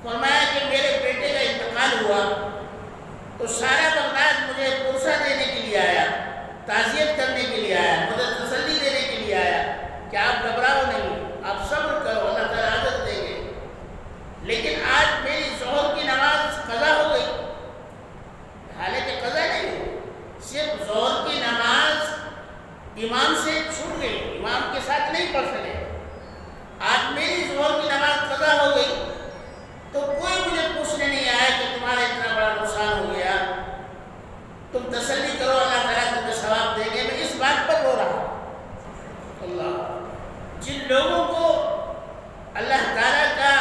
فرمایا کہ میرے بیٹے کا انتقال ہوا تو سارا بغداد مجھے پرسہ دینے کے لیے آیا، تعزیت کرنے کے لیے آیا، مجھے تسلی دینے کے لیے آیا کہ آپ گھبراؤ نہیں، آپ صبر کرو، اللہ تعالیٰ عزت دیں گے۔ لیکن آج میری ظہر کی نماز قضا ہو گئی، حالانکہ قضا نہیں ہوئی، صرف ظہر کی نماز امام سے چھوٹ گئی، امام کے ساتھ نہیں پڑھ سکے۔ آج میری ظہر کی نماز قضا ہو گئی تو کوئی مجھے پوچھنے نہیں آیا کہ تمہارا اتنا بڑا نقصان ہو گیا، تم تسلی کرو، اللہ تعالیٰ تمہیں ثواب دیں گے۔ میں اس بات پر رو رہا ہوں۔ اللہ، جن لوگوں کو اللہ تعالیٰ کا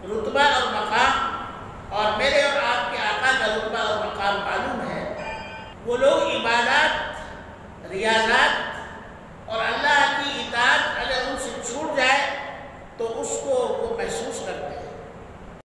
رتبہ اور مقام اور میرے اور آپ کے آقا کا رتبہ اور مقام معلوم ہے، وہ لوگ عبادات، ریاضات